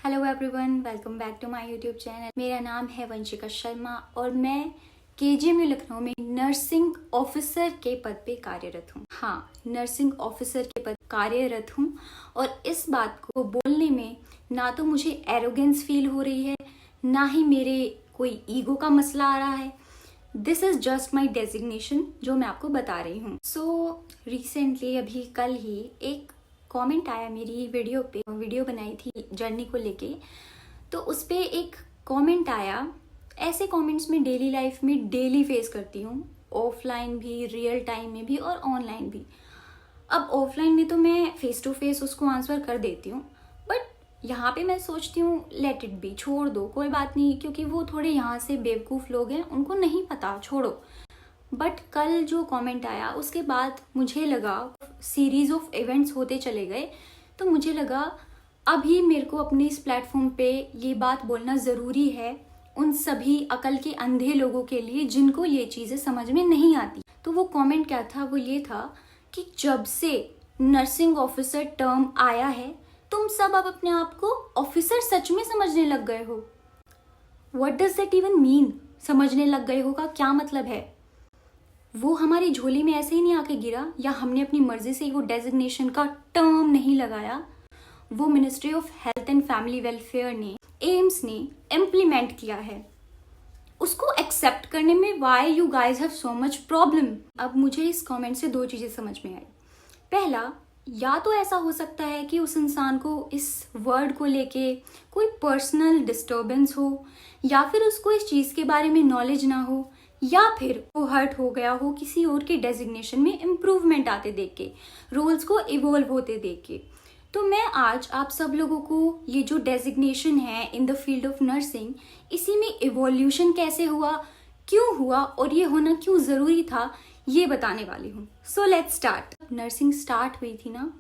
Hello everyone, welcome back to my YouTube channel. मेरा नाम है वंशिका शर्मा और मैं केजीएमयू लखनऊ में नर्सिंग ऑफिसर के पद पे कार्यरत हूँ। हाँ, नर्सिंग ऑफिसर के पद कार्यरत हूँ और इस बात को बोलने में ना तो मुझे एरोगेंस फील हो रही है, ना ही मेरे कोई ईगो का मसला आ रहा है। This is just my designation जो मैं आपको बता रही हूँ। सो रिसेंटली अभी कल ही एक कमेंट आया मेरी वीडियो बनाई थी जर्नी को लेके, तो उस पे एक कमेंट आया। ऐसे कमेंट्स में डेली लाइफ में डेली फेस करती हूँ, ऑफलाइन भी, रियल टाइम में भी और ऑनलाइन भी। अब ऑफलाइन में तो मैं फेस टू फेस उसको आंसर कर देती हूँ, बट यहाँ पे मैं सोचती हूँ लेट इट बी, छोड़ दो, कोई बात नहीं, क्योंकि वो थोड़े यहाँ से बेवकूफ़ लोग हैं, उनको नहीं पता, छोड़ो। बट कल जो कमेंट आया उसके बाद मुझे लगा, सीरीज ऑफ इवेंट्स होते चले गए, तो मुझे लगा अभी मेरे को अपने इस प्लेटफॉर्म पे ये बात बोलना ज़रूरी है उन सभी अकल के अंधे लोगों के लिए जिनको ये चीज़ें समझ में नहीं आती। तो वो कमेंट क्या था, वो ये था कि जब से नर्सिंग ऑफिसर टर्म आया है तुम सब अब अपने आप को ऑफिसर सच में समझने लग गए हो। What does that even mean? समझने लग गए हो का क्या मतलब है? वो हमारी झोली में ऐसे ही नहीं आके गिरा, या हमने अपनी मर्जी से वो डेजिग्नेशन का टर्म नहीं लगाया। वो ministry of health and family welfare ने, एम्स ने इम्प्लीमेंट किया है। उसको एक्सेप्ट करने में why you guys have so much problem. अब मुझे इस कमेंट से दो चीजें समझ में आई। पहला, या तो ऐसा हो सकता है कि उस इंसान को इस वर्ड को लेके कोई पर्सनल डिस्टर्बेंस हो, या फिर उसको इस चीज के बारे में नॉलेज ना हो, या फिर वो हर्ट हो गया हो किसी और के डेजिग्नेशन में इम्प्रूवमेंट आते देख के, रोल्स को इवॉल्व होते देख के। तो मैं आज आप सब लोगों को ये जो डेजिग्नेशन है in the field of nursing, इसी में इवोल्यूशन कैसे हुआ, क्यों हुआ और ये होना क्यों ज़रूरी था, ये बताने वाली हूँ। So let's start. Nursing start हुई थी ना,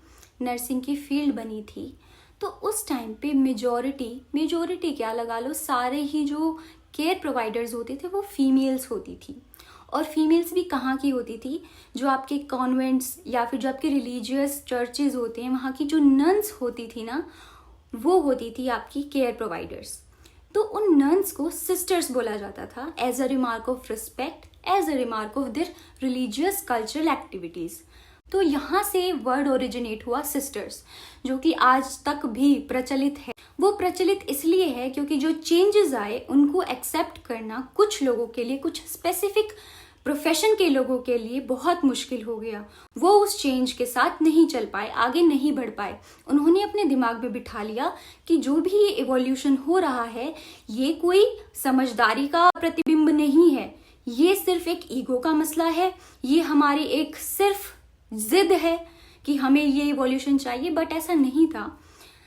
नर्सिंग की फील्ड बनी थी, तो उस टाइम पे मेजोरिटी क्या लगा लो, सारे ही जो केयर प्रोवाइडर्स होते थे वो फीमेल्स होती थी। और फीमेल्स भी कहाँ की होती थी? जो आपके कॉन्वेंट्स या फिर जो आपके रिलीजियस चर्चेज होते हैं, वहाँ की जो नन्स होती थी ना, वो होती थी आपकी केयर प्रोवाइडर्स। तो उन नन्स को सिस्टर्स बोला जाता था, as a remark of respect, as a remark of their religious cultural activities. तो यहाँ से वर्ड ओरिजिनेट हुआ सिस्टर्स, जो कि आज तक भी प्रचलित है। वो प्रचलित इसलिए है क्योंकि जो चेंजेस आए उनको एक्सेप्ट करना कुछ लोगों के लिए, कुछ स्पेसिफिक प्रोफेशन के लोगों के लिए बहुत मुश्किल हो गया। वो उस चेंज के साथ नहीं चल पाए, आगे नहीं बढ़ पाए। उन्होंने अपने दिमाग में बिठा लिया कि जो भी ये इवोल्यूशन हो रहा है ये कोई समझदारी का प्रतिबिंब नहीं है, ये सिर्फ एक ईगो का मसला है, ये हमारी एक सिर्फ जिद है कि हमें ये इवोल्यूशन चाहिए। बट ऐसा नहीं था।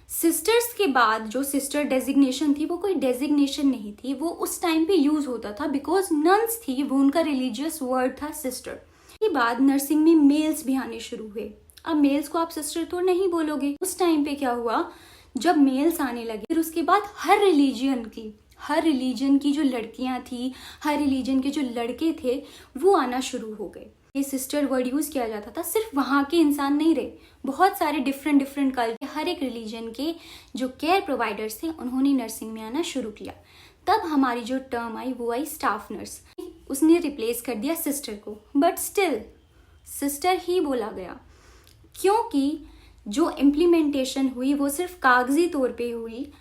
सिस्टर्स के बाद जो सिस्टर डेजिग्नेशन थी वो कोई डेजिग्नेशन नहीं थी, वो उस टाइम पे यूज होता था बिकॉज नन्स थी, वो उनका रिलीजियस वर्ड था सिस्टर। के बाद नर्सिंग में मेल्स भी आने शुरू हुए। अब मेल्स को आप सिस्टर तो नहीं बोलोगे। उस टाइम पे क्या हुआ, जब मेल्स आने लगे, फिर उसके बाद हर रिलीजन की जो लड़कियां थी, हर रिलीजन के जो लड़के थे, वो आना शुरू हो गए। ये सिस्टर वर्ड यूज किया जाता था, सिर्फ वहाँ के इंसान नहीं रहे, बहुत सारे डिफरेंट कल्चर, हर एक रिलीजन के जो केयर प्रोवाइडर्स थे उन्होंने नर्सिंग में आना शुरू किया। तब हमारी जो टर्म आई वो आई स्टाफ नर्स। उसने रिप्लेस कर दिया सिस्टर को, बट स्टिल सिस्टर ही बोला गया, क्योंकि जो इम्प्लीमेंटेशन हुई वो सिर्फ कागजी तौर पे हुई,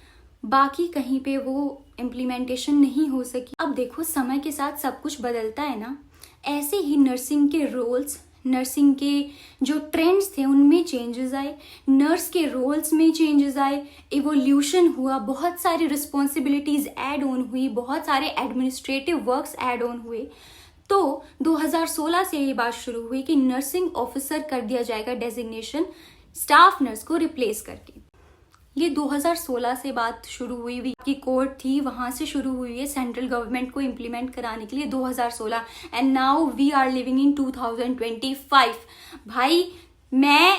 बाकी कहीं पे वो इम्प्लीमेंटेशन नहीं हो सकी। अब देखो, समय के साथ सब कुछ बदलता है ना, ऐसे ही नर्सिंग के रोल्स, नर्सिंग के जो ट्रेंड्स थे उनमें चेंजेस आए, नर्स के रोल्स में चेंजेस आए, इवोल्यूशन हुआ, बहुत सारी रिस्पॉन्सिबिलिटीज ऐड ऑन हुई, बहुत सारे एडमिनिस्ट्रेटिव वर्क्स ऐड ऑन हुए। तो 2016 से ये बात शुरू हुई कि नर्सिंग ऑफिसर कर दिया जाएगा डेजिग्नेशन स्टाफ नर्स को रिप्लेस करके। ये 2016 से बात शुरू हुई की कोर्ट थी, वहां से शुरू हुई है सेंट्रल गवर्नमेंट को इम्प्लीमेंट कराने के लिए 2016, and now we are living in 2025। भाई, मैं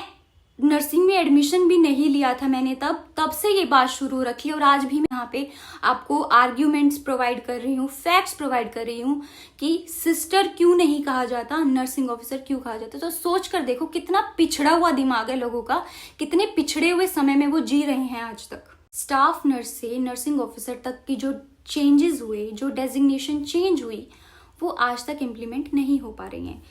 नर्सिंग में एडमिशन भी नहीं लिया था मैंने, तब से ये बात शुरू रखी, और आज भी मैं यहाँ पे आपको आर्ग्यूमेंट्स प्रोवाइड कर रही हूँ, फैक्ट्स प्रोवाइड कर रही हूँ कि सिस्टर क्यों नहीं कहा जाता, नर्सिंग ऑफिसर क्यों कहा जाता। तो सोच कर देखो कितना पिछड़ा हुआ दिमाग है लोगों का, कितने पिछड़े हुए समय में वो जी रहे हैं आज तक। स्टाफ नर्स से नर्सिंग ऑफिसर तक की जो चेंजेस हुए, जो डेजिग्नेशन चेंज हुई, वो आज तक इम्प्लीमेंट नहीं हो पा रही हैं।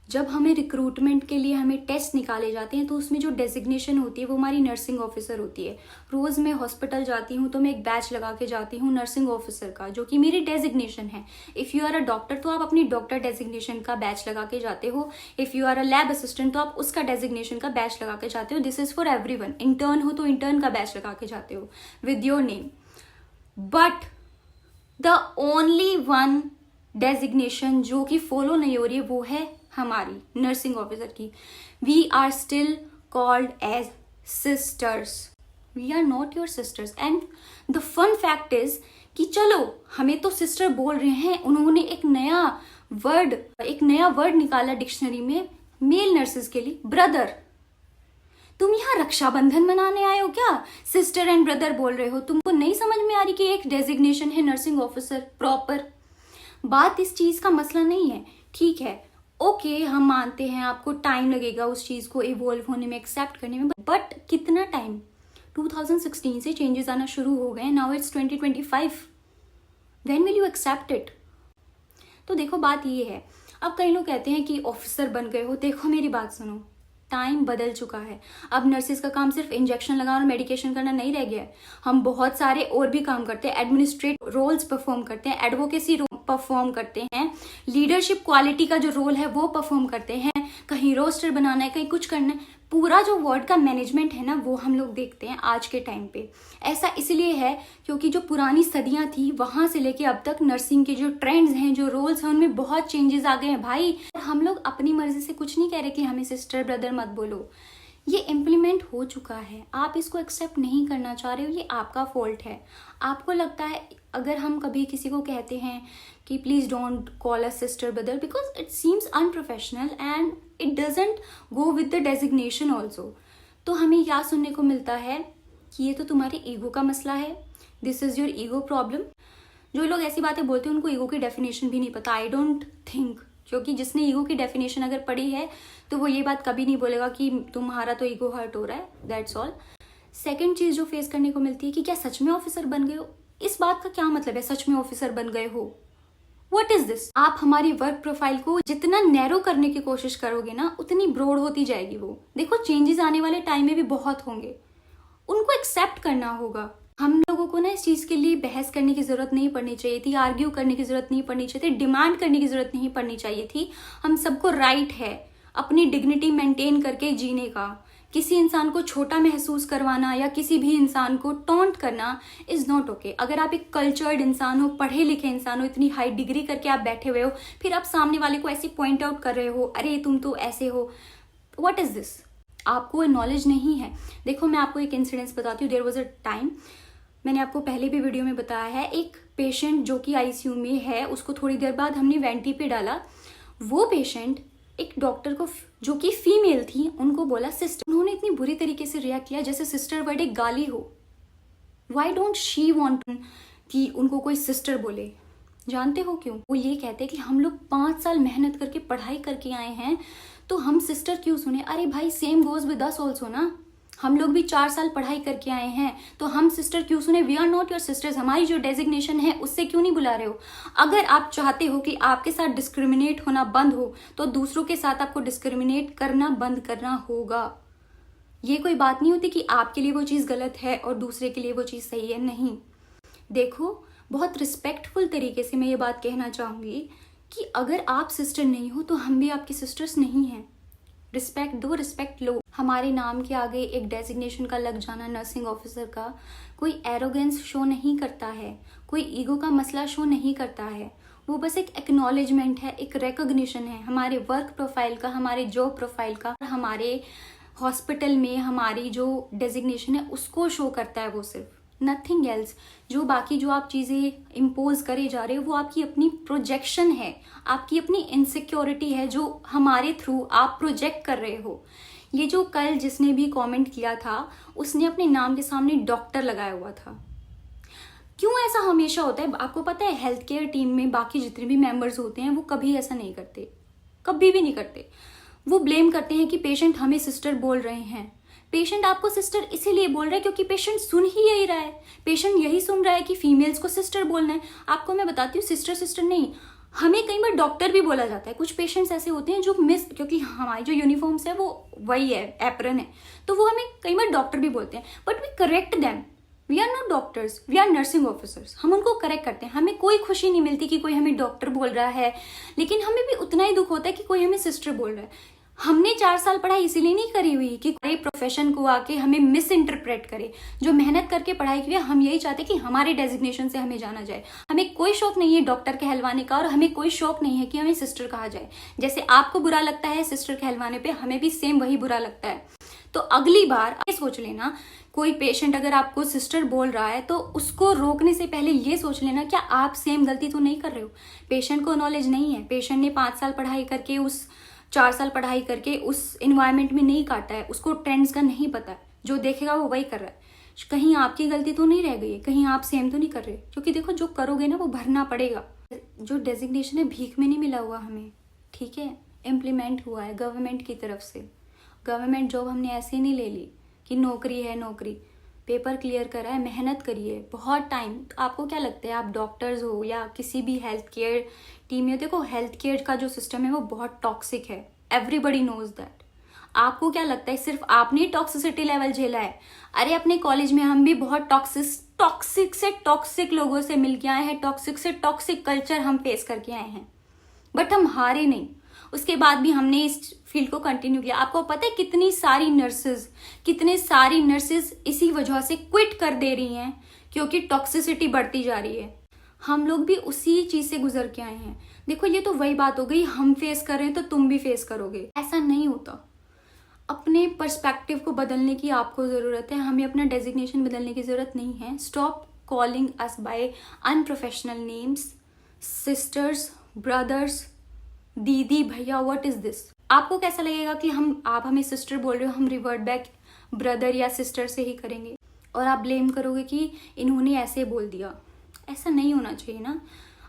जब हमें रिक्रूटमेंट के लिए हमें टेस्ट निकाले जाते हैं तो उसमें जो डेजिग्नेशन होती है वो हमारी नर्सिंग ऑफिसर होती है। रोज़ मैं हॉस्पिटल जाती हूँ तो मैं एक बैच लगा के जाती हूँ नर्सिंग ऑफिसर का, जो कि मेरी डेजिग्नेशन है। If you are a doctor तो आप अपनी डॉक्टर डेजिग्नेशन का बैच लगा के जाते हो। If you are a lab assistant तो आप उसका डेजिग्नेशन का बैच लगा के जाते हो। This is for everyone. Intern हो तो इंटर्न का बैच लगा के जाते हो with your name. But the only one designation जो कि फॉलो नहीं हो रही है वो है हमारी नर्सिंग ऑफिसर की। We are still called as sisters. We are not your sisters. And the fun fact is कि चलो हमें तो सिस्टर बोल रहे हैं, उन्होंने एक नया वर्ड निकाला डिक्शनरी में मेल नर्सेज के लिए, ब्रदर। तुम यहाँ रक्षाबंधन मनाने आए हो क्या? सिस्टर एंड ब्रदर बोल रहे हो। तुमको नहीं समझ में आ रही कि एक डेजिग्नेशन है नर्सिंग ऑफिसर प्रॉपर। बात इस चीज का मसला नहीं है, ठीक है, ओके, हम मानते हैं आपको टाइम लगेगा उस चीज को इवॉल्व होने में, एक्सेप्ट करने में, बट कितना टाइम? 2016 से चेंजेस आना शुरू हो गए, now it's 2025। When will you accept it? तो देखो बात ये है, अब कई लोग कहते हैं कि ऑफिसर बन गए हो। देखो मेरी बात सुनो, टाइम बदल चुका है। अब नर्सेज का काम सिर्फ इंजेक्शन लगाना और मेडिकेशन करना नहीं रह गया है। हम बहुत सारे और भी काम करते हैं, एडमिनिस्ट्रेटिव रोल्स परफॉर्म करते हैं, एडवोकेसी परफॉर्म करते हैं, लीडरशिप क्वालिटी का जो रोल है वो परफॉर्म करते हैं, कहीं रोस्टर बनाना है, कहीं कुछ करना है। पूरा जो वर्ड का मैनेजमेंट है ना वो हम लोग देखते हैं आज के टाइम पे। ऐसा इसलिए है क्योंकि जो पुरानी सदियां थी वहां से लेके अब तक नर्सिंग के जो ट्रेंड्स हैं, जो रोल्स हैं, उनमें बहुत चेंजेस आ गए हैं भाई। हम लोग अपनी मर्जी से कुछ नहीं कह रहे कि हमें सिस्टर ब्रदर मत बोलो। ये इम्प्लीमेंट हो चुका है, आप इसको एक्सेप्ट नहीं करना चाह रहे हो, ये आपका फॉल्ट है। आपको लगता है अगर हम कभी किसी को कहते हैं कि please don't call us sister brother because it seems unprofessional and it doesn't go with the designation also, तो हमें क्या सुनने को मिलता है कि ये तो तुम्हारी ईगो का मसला है, this is your ego problem. जो लोग ऐसी बातें बोलते हैं उनको ईगो की डेफिनेशन भी नहीं पता, आई डोंट थिंक, क्योंकि जिसने ईगो की डेफिनेशन अगर पढ़ी है तो वो ये बात कभी नहीं बोलेगा कि तुम्हारा तो ईगो हर्ट हो रहा है, दैट्स ऑल। सेकंड चीज जो फेस करने को मिलती है कि क्या सच में ऑफिसर बन गए हो? इस बात का क्या मतलब है सच में ऑफिसर बन गए हो? What is this? आप हमारी वर्क प्रोफाइल को जितना नैरो करने की कोशिश करोगे ना उतनी ब्रॉड होती जाएगी वो। देखो चेंजेस आने वाले टाइम में भी बहुत होंगे, उनको एक्सेप्ट करना होगा। हम लोगों को ना इस चीज के लिए बहस करने की जरूरत नहीं पड़नी चाहिए थी, आर्ग्यू करने की जरूरत नहीं पड़नी चाहिए थी, डिमांड करने की जरूरत नहीं पड़नी चाहिए थी। हम सबको राइट है अपनी डिग्निटी मेंटेन करके जीने का। किसी इंसान को छोटा महसूस करवाना या किसी भी इंसान को टॉन्ट करना इज नॉट ओके। अगर आप एक कल्चर्ड इंसान हो, पढ़े लिखे इंसान हो, इतनी हाई डिग्री करके आप बैठे हुए हो, फिर आप सामने वाले को ऐसे पॉइंट आउट कर रहे हो, अरे तुम तो ऐसे हो, व्हाट इज दिस? आपको नॉलेज नहीं है। देखो मैं आपको एक इंसिडेंस बताती हूँ। देयर वाज अ टाइम, मैंने आपको पहले भी वीडियो में बताया है, एक पेशेंट जो कि आईसीयू में है उसको थोड़ी देर बाद हमने वेंटी पे डाला। वो पेशेंट एक डॉक्टर को जो कि फीमेल थी उनको बोला सिस्टर। उन्होंने इतनी बुरी तरीके से रिएक्ट किया जैसे सिस्टर वर्ड एक गाली हो। वाई डोंट शी वॉन्ट कि उनको कोई सिस्टर बोले? जानते हो क्यों? वो ये कहते हैं कि हम लोग 5 साल मेहनत करके पढ़ाई करके आए हैं तो हम सिस्टर क्यों सुने? अरे भाई same goes with us also ना, हम लोग भी 4 साल पढ़ाई करके आए हैं तो हम सिस्टर क्यों सुने? We are not your sisters. हमारी जो डेजिग्नेशन है उससे क्यों नहीं बुला रहे हो? अगर आप चाहते हो कि आपके साथ डिस्क्रिमिनेट होना बंद हो तो दूसरों के साथ आपको डिस्क्रिमिनेट करना बंद करना होगा। ये कोई बात नहीं होती कि आपके लिए वो चीज़ गलत है और दूसरे के लिए वो चीज़ सही है, नहीं। देखो बहुत रिस्पेक्टफुल तरीके से मैं ये बात कहना चाहूँगी कि अगर आप सिस्टर नहीं हो तो हम भी आपके सिस्टर्स नहीं हैं। रिस्पेक्ट दो, रिस्पेक्ट लो। हमारे नाम के आगे एक डेजिग्नेशन का लग जाना नर्सिंग ऑफिसर का कोई एरोगेंस शो नहीं करता है, कोई ईगो का मसला शो नहीं करता है। वो बस एक एक्नॉलेजमेंट है, एक रिकॉग्निशन है हमारे वर्क प्रोफाइल का, हमारे जॉब प्रोफाइल का, हमारे हॉस्पिटल में हमारी जो डेजिग्नेशन है उसको शो करता है वो सिर्फ, नथिंग एल्स। जो बाकी जो आप चीज़ें इम्पोज करे जा रहे हो वो आपकी अपनी प्रोजेक्शन है, आपकी अपनी इनसिक्योरिटी है जो हमारे थ्रू आप प्रोजेक्ट कर रहे हो। ये जो कल जिसने भी कमेंट किया था उसने अपने नाम के सामने डॉक्टर लगाया हुआ था। क्यों ऐसा हमेशा होता है? आपको पता है हेल्थ केयर टीम में बाकी जितने भी मेंबर्स होते हैं वो कभी ऐसा नहीं करते, कभी भी नहीं करते। वो ब्लेम करते हैं कि पेशेंट हमें सिस्टर बोल रहे हैं, पेशेंट आपको सिस्टर इसीलिए बोल रहा है क्योंकि पेशेंट सुन ही यही रहा है, पेशेंट यही सुन रहा है कि फीमेल्स को सिस्टर बोलना है। आपको मैं बताती हूँ, सिस्टर सिस्टर नहीं, हमें कई बार डॉक्टर भी बोला जाता है। कुछ पेशेंट्स ऐसे होते हैं जो मिस, क्योंकि हमारी जो यूनिफॉर्म्स है वो वही है, एप्रन है, तो वो हमें कई बार डॉक्टर भी बोलते हैं, but we correct them. We are not doctors, we are nursing officers. हम उनको करेक्ट करते हैं। हमें कोई खुशी नहीं मिलती कि कोई हमें डॉक्टर बोल रहा है, लेकिन हमें भी उतना ही दुख होता है कि कोई हमें सिस्टर बोल रहा है। हमने 4 साल पढ़ाई इसीलिए नहीं करी हुई कि कोई प्रोफेशन को आके हमें मिस इंटरप्रेट करे। जो मेहनत करके पढ़ाई की है, हम यही चाहते कि हमारे डेजिग्नेशन से हमें जाना जाए। हमें कोई शौक नहीं है डॉक्टर कहलवाने का, और हमें कोई शौक नहीं है कि हमें सिस्टर कहा जाए। जैसे आपको बुरा लगता है सिस्टर कहलवाने पे, हमें भी सेम वही बुरा लगता है। तो अगली बार ये सोच लेना, कोई पेशेंट अगर आपको सिस्टर बोल रहा है तो उसको रोकने से पहले ये सोच लेना, क्या आप सेम गलती तो नहीं कर रहे हो। पेशेंट को नॉलेज नहीं है, पेशेंट ने 5 साल पढ़ाई करके, उस 4 साल पढ़ाई करके उस इन्वायरमेंट में नहीं काटा है, उसको ट्रेंड्स का नहीं पता है, जो देखेगा वो वही कर रहा है। कहीं आपकी गलती तो नहीं रह गई है, कहीं आप सेम तो नहीं कर रहे, क्योंकि देखो जो करोगे ना वो भरना पड़ेगा। जो डेजिग्नेशन है भीख में नहीं मिला हुआ हमें, ठीक है, इम्प्लीमेंट हुआ है गवर्नमेंट की तरफ से। गवर्नमेंट जॉब हमने ऐसे नहीं ले ली कि नौकरी है नौकरी, पेपर क्लियर करा है, मेहनत करिए बहुत टाइम। आपको क्या लगता है, आप डॉक्टर्स हो या किसी भी हेल्थ केयर टीम में, देखो हेल्थ केयर का जो सिस्टम है वो बहुत टॉक्सिक है, एवरीबडी नोज दैट। आपको क्या लगता है सिर्फ आपने टॉक्सिसिटी लेवल झेला है? अरे अपने कॉलेज में हम भी बहुत टॉक्सिक से टॉक्सिक लोगों से मिल के आए हैं, टॉक्सिक से टॉक्सिक कल्चर हम फेस करके आए हैं, बट हम हारे नहीं। उसके बाद भी हमने इस फील्ड को कंटिन्यू किया। आपको पता है कितनी सारी नर्सेज इसी वजह से क्विट कर दे रही हैं, क्योंकि टॉक्सिसिटी बढ़ती जा रही है। हम लोग भी उसी चीज से गुजर के आए हैं। देखो ये तो वही बात हो गई, हम फेस कर रहे हैं तो तुम भी फेस करोगे, ऐसा नहीं होता। अपने पर्सपेक्टिव को बदलने की आपको जरूरत है, हमें अपना डेजिग्नेशन बदलने की जरूरत नहीं है। Stop calling us by unprofessional names, sisters, brothers, दीदी, भैया, व्हाट इज दिस। आपको कैसा लगेगा कि आप हमें सिस्टर बोल रहे हो, हम रिवर्ट बैक ब्रदर या सिस्टर से ही करेंगे, और आप ब्लेम करोगे कि इन्होंने ऐसे बोल दिया। ऐसा नहीं होना चाहिए ना।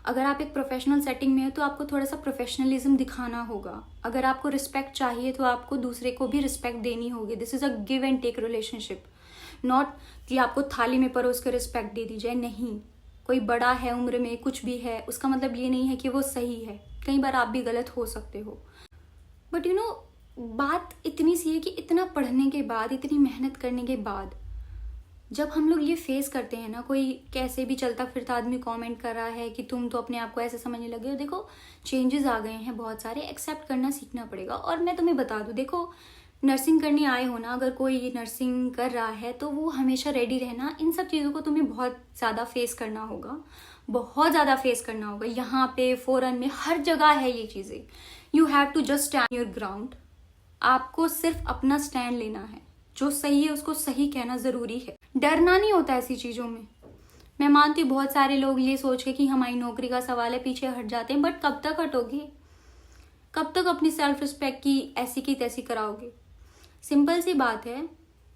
अगर आप एक प्रोफेशनल सेटिंग में हो तो आपको थोड़ा सा प्रोफेशनलिज्म दिखाना होगा। अगर आपको रिस्पेक्ट चाहिए तो आपको दूसरे को भी रिस्पेक्ट देनी होगी। This is a give and take relationship, not कि आपको थाली में परोस कर रिस्पेक्ट दे दी जाए। नहीं, कोई बड़ा है उम्र में, कुछ भी है, उसका मतलब ये नहीं है कि वो सही है। कई बार आप भी गलत हो सकते हो, बट यू नो बात इतनी सी है कि इतना पढ़ने के बाद, इतनी मेहनत करने के बाद, जब हम लोग ये फेस करते हैं ना, कोई कैसे भी चलता फिरता आदमी कमेंट कर रहा है कि तुम तो अपने आप को ऐसे समझने लगे हो। देखो चेंजेस आ गए हैं बहुत सारे, एक्सेप्ट करना सीखना पड़ेगा। और मैं तुम्हें बता दूं, देखो नर्सिंग करने आए हो ना, अगर कोई नर्सिंग कर रहा है तो वो हमेशा रेडी रहना। इन सब चीज़ों को तुम्हें बहुत ज़्यादा फेस करना होगा, बहुत ज़्यादा फेस करना होगा। यहाँ पे फॉरेन में हर जगह है ये चीज़ें। You have to just stand your ground. आपको सिर्फ अपना स्टैंड लेना है, जो सही है उसको सही कहना ज़रूरी है। डरना नहीं होता ऐसी चीज़ों में। मैं मानती हूँ बहुत सारे लोग ये सोच के कि हमारी नौकरी का सवाल है पीछे हट जाते हैं, बट कब तक हटोगे? कब तक अपनी सेल्फ रिस्पेक्ट की ऐसी की तैसी कराओगे? सिंपल सी बात है,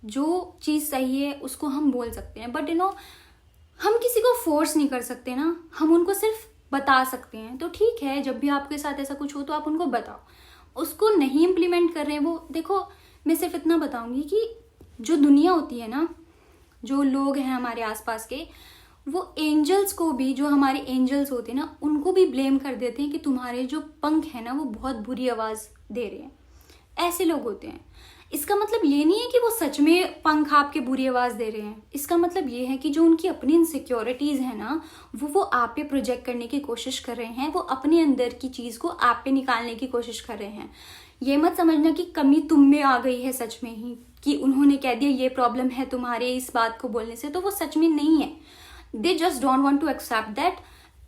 जो चीज़ सही है उसको हम बोल सकते हैं, बट यू नो हम किसी को फोर्स नहीं कर सकते ना, हम उनको सिर्फ बता सकते हैं। तो ठीक है, जब भी आपके साथ ऐसा कुछ हो तो आप उनको बताओ। उसको नहीं इम्प्लीमेंट कर रहे हैं वो, देखो मैं सिर्फ इतना बताऊंगी कि जो दुनिया होती है ना, जो लोग हैं हमारे आसपास के, वो एंजल्स को भी, जो हमारे एंजल्स होते हैं ना, उनको भी ब्लेम कर देते हैं कि तुम्हारे जो पंख है ना वो बहुत बुरी आवाज़ दे रहे हैं। ऐसे लोग होते हैं। इसका मतलब ये नहीं है कि वो सच में पंख आपके बुरी आवाज़ दे रहे हैं। इसका मतलब ये है कि जो उनकी अपनी इनसिक्योरिटीज़ है ना, वो आप पे प्रोजेक्ट करने की कोशिश कर रहे हैं। वो अपने अंदर की चीज़ को आप पे निकालने की कोशिश कर रहे हैं। ये मत समझना कि कमी तुम में आ गई है सच में ही, कि उन्होंने कह दिया ये प्रॉब्लम है तुम्हारे इस बात को बोलने से, तो वो सच में नहीं है। They just don't want to accept that.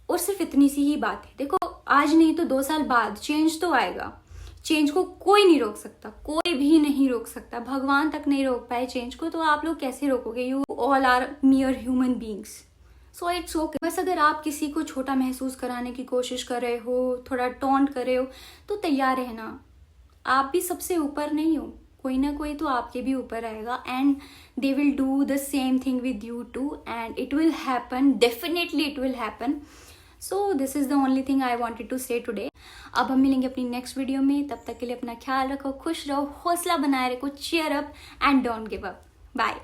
और सिर्फ इतनी सी ही बात है। देखो आज नहीं तो 2 साल बाद चेंज तो आएगा। चेंज को कोई नहीं रोक सकता, कोई भी नहीं रोक सकता। भगवान तक नहीं रोक पाए चेंज को, तो आप लोग कैसे रोकोगे? You all are mere human beings, so it's okay. बस अगर आप किसी को छोटा महसूस कराने की कोशिश कर रहे हो, थोड़ा टॉन्ट कर रहे हो, तो तैयार रहना। आप भी सबसे ऊपर नहीं हो, कोई ना कोई तो आपके भी ऊपर आएगा, and they will do the same thing with you too, and it will happen, definitely it will happen. So this is the only thing I wanted to say today. अब हम मिलेंगे अपनी नेक्स्ट वीडियो में, तब तक के लिए अपना ख्याल रखो, खुश रहो, हौसला बनाए रखो, cheer up and don't give up. Bye.